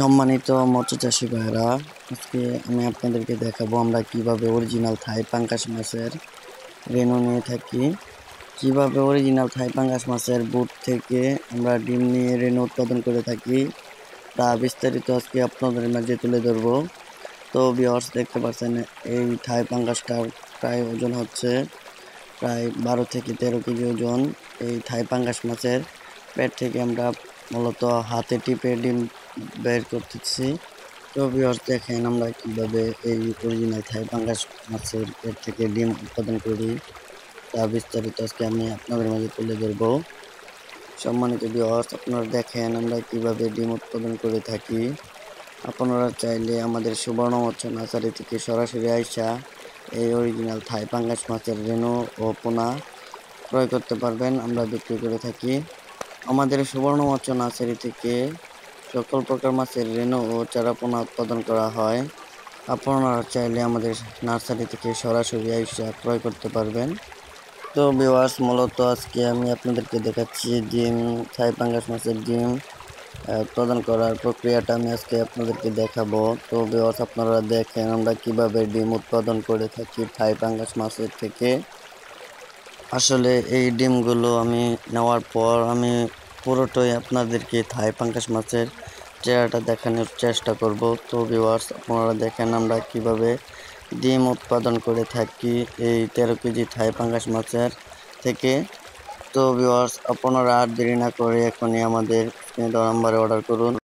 সম্মানিত মৎস্য চাষী ভাইরা, আজকে আমি আপনাদেরকে দেখাবো আমরা কিভাবে অরিজিনাল থাই পাঙ্গাস মাছের রেনু নিয়ে থাকি। কিভাবে অরিজিনাল থাই পাঙ্গাস মাছের বুট থেকে আমরা ডিম নিয়ে রেনু উৎপাদন করে থাকি তা বিস্তারিত আজকে আপনাদের মাঝে তুলে ধরবো। তো ভিউয়ার্স, দেখতে পাচ্ছেন এই থাই পাঙ্গাসটার প্রায় ওজন হচ্ছে প্রায় 12 থেকে 13 কেজি ওজন। এই থাই পাঙ্গাস মাছের পেট থেকে আমরা মূলত হাতে টিপে ডিম বের করতেছি। তো ভিউয়ার্স, দেখেন আমরা কিভাবে এই অরিজিনাল থাই পাঙ্গাস মাছের পেট থেকে ডিম উৎপাদন করি তা বিস্তারিত আজকে আমি আপনাদের মাঝে তুলে ধরবো। সম্মানিত ভিউয়ার্স, আপনারা দেখেন আমরা কিভাবে ডিম উৎপাদন করে থাকি। আপনারা চাইলে আমাদের সুবর্ণ মৎস্য নার্সারি থেকে সরাসরি আইসা এই অরিজিনাল থাই পাঙ্গাস মাছের রেনু ও পোনা ক্রয় করতে পারবেন। আমরা বিক্রি করে থাকি। আমাদের সুবর্ণ মৎস্য নার্সারি থেকে সকল প্রকার মাছের রেনু ও চারাপোনা উৎপাদন করা হয়। আপনারা চাইলে আমাদের নার্সারি থেকে সরাসরি আইসা ক্রয় করতে পারবেন। তো ভিউয়ার্স, মূলত আজকে আমি আপনাদেরকে দেখাচ্ছি ডিম, থাই পাঙ্গাস মাছের ডিম উৎপাদন করার প্রক্রিয়াটা আমি আজকে আপনাদেরকে দেখাবো। তো ভিউয়ার্স, আপনারা দেখেন আমরা কিভাবে ডিম উৎপাদন করে থাকি থাই পাঙ্গাস মাছের থেকে। আসলে এই ডিমগুলো আমি নেওয়ার পর আমি পুরোটাই আপনাদেরকে থাই পাঙ্গাস মাছের চেহারাটা দেখানোর চেষ্টা করব। তো ভিউয়ার্স, আপনারা দেখেন আমরা কিভাবে ডিম উৎপাদন করে থাকি এই 13 কেজি থাই পাঙ্গাস মাছের থেকে। তো ভিউয়ার্স, আপনারা আর দেরি না করে এখনই আমাদের স্ক্রিনে দেওয়া নাম্বারে অর্ডার করুন।